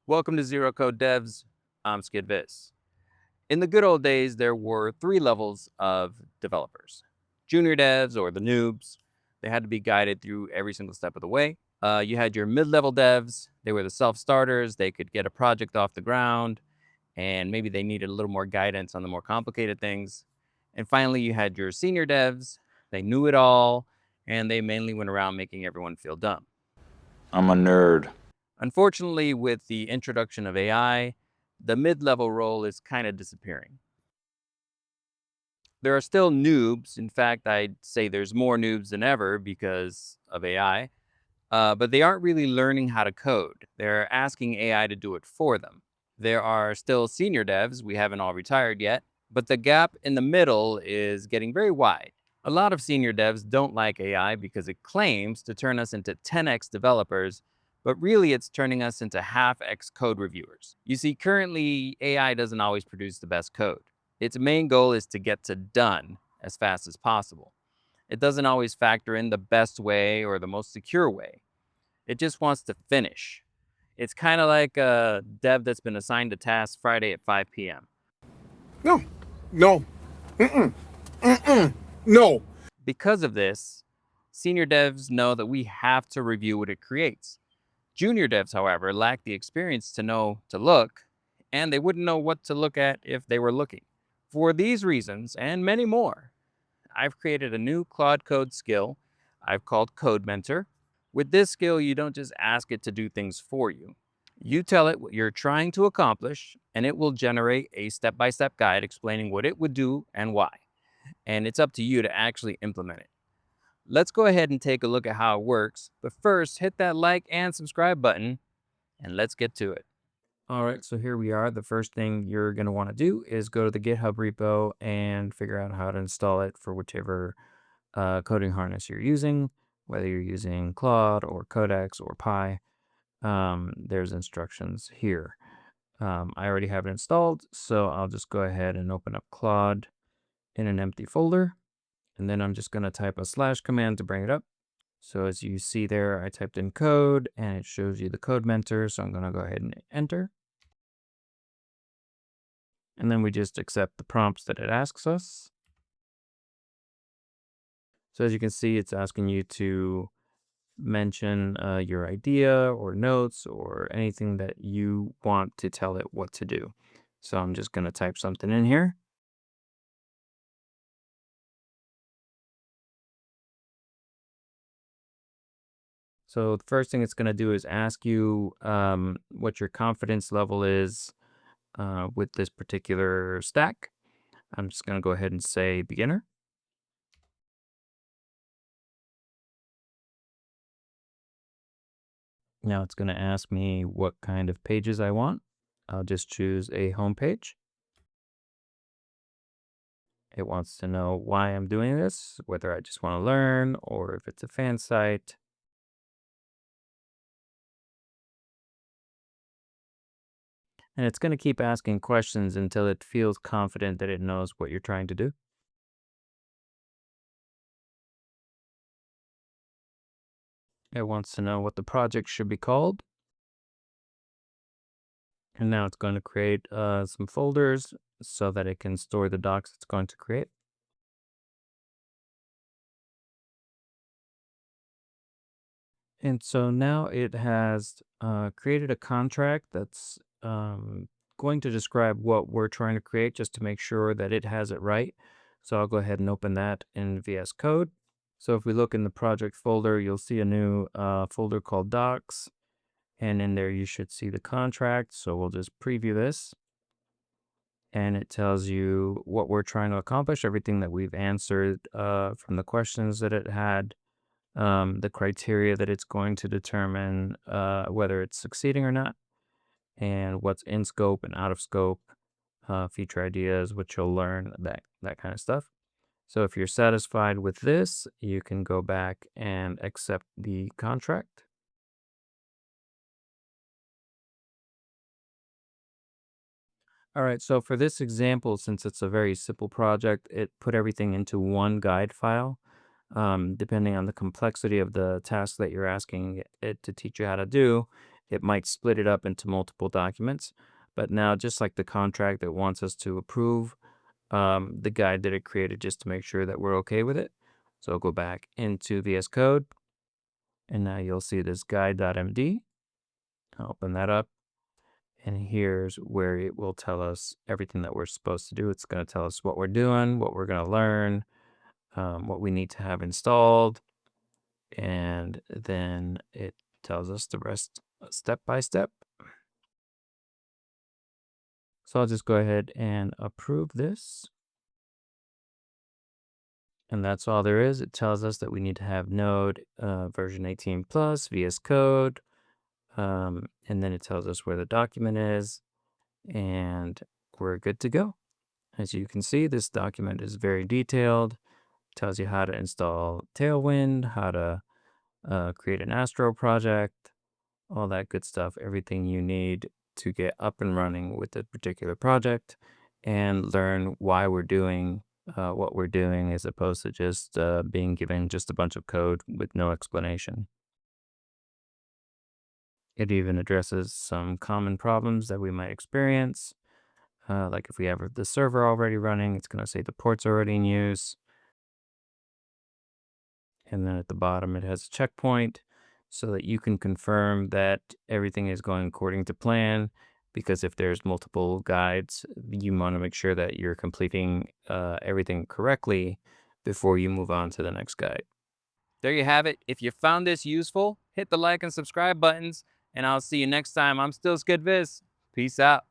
Welcome to Zero Code Devs. I'm Skid Viz. In the good old days, there were three levels of developers: junior devs, or the noobs. They had to be guided through every single step of the way. You had your mid level devs. They were the self starters. They could get a project off the ground, and maybe they needed a little more guidance on the more complicated things. And finally, you had your senior devs. They knew it all, and they mainly went around making everyone feel dumb. I'm a nerd. Unfortunately, with the introduction of AI, the mid level role is kind of disappearing. There are still noobs. In fact, I'd say there's more noobs than ever because of AI, but they aren't really learning how to code. They're asking AI to do it for them. There are still senior devs. We haven't all retired yet, but the gap in the middle is getting very wide. A lot of senior devs don't like AI because it claims to turn us into 10x developers, but really it's turning us into half X code reviewers. You see, currently AI doesn't always produce the best code. Its main goal is to get to done as fast as possible. It doesn't always factor in the best way or the most secure way. It just wants to finish. It's kind of like a dev that's been assigned a task Friday at 5 p.m. No, no, no. Because of this, senior devs know that we have to review what it creates. Junior devs, however, lack the experience to know to look, and they wouldn't know what to look at if they were looking. For these reasons, and many more, I've created a new Claude Code skill I've called Code Mentor. With this skill, you don't just ask it to do things for you. You tell it what you're trying to accomplish, and it will generate a step by step guide explaining what it would do and why. And it's up to you to actually implement it. Let's go ahead and take a look at how it works. But first, hit that like and subscribe button, and let's get to it. All right, so here we are. The first thing you're going to want to do is go to the GitHub repo and figure out how to install it for whichever coding harness you're using, whether you're using Claude or Codex or Pi. There's instructions here. I already have it installed, so I'll just go ahead and open up Claude in an empty folder. And then I'm just going to type a slash command to bring it up. So as you see there, I typed in code and it shows you the code mentor. So I'm going to go ahead and enter. And then we just accept the prompts that it asks us. So as you can see, it's asking you to mention your idea or notes or anything that you want to tell it what to do. So I'm just going to type something in here. So the first thing it's going to do is ask you what your confidence level is with this particular stack. I'm just going to go ahead and say beginner. Now it's going to ask me what kind of pages I want. I'll just choose a home page. It wants to know why I'm doing this, whether I just want to learn or if it's a fan site. And it's going to keep asking questions until it feels confident that it knows what you're trying to do. It wants to know what the project should be called. And now it's going to create some folders so that it can store the docs it's going to create. And so now it has created a contract that's going to describe what we're trying to create just to make sure that it has it right. So I'll go ahead and open that in VS Code. So if we look in the project folder, you'll see a new folder called Docs. And in there, you should see the contract. So we'll just preview this. And it tells you what we're trying to accomplish, everything that we've answered from the questions that it had, the criteria that it's going to determine whether it's succeeding or not, and what's in scope and out of scope, future ideas, what you'll learn, that kind of stuff. So if you're satisfied with this, you can go back and accept the contract. All right, so for this example, since it's a very simple project, it put everything into one guide file. Depending on the complexity of the task that you're asking it to teach you how to do, it might split it up into multiple documents. But now, just like the contract that wants us to approve the guide that it created just to make sure that we're okay with it. So I'll go back into VS Code, and now you'll see this guide.md. I'll open that up, and here's where it will tell us everything that we're supposed to do. It's going to tell us what we're doing, what we're going to learn, what we need to have installed, and then it tells us the rest step by step. So I'll just go ahead and approve this. And that's all there is. It tells us that we need to have Node version 18 plus, VS Code. And then it tells us where the document is, and we're good to go. As you can see, this document is very detailed. Tells you how to install Tailwind, how to create an Astro project, all that good stuff, everything you need to get up and running with a particular project and learn why we're doing what we're doing as opposed to just being given just a bunch of code with no explanation. It even addresses some common problems that we might experience. Like if we have the server already running, it's going to say the port's already in use. And then at the bottom, it has a checkpoint so that you can confirm that everything is going according to plan. Because if there's multiple guides, you want to make sure that you're completing everything correctly before you move on to the next guide. There you have it. If you found this useful, hit the like and subscribe buttons, and I'll see you next time. I'm still SkidViz. Peace out.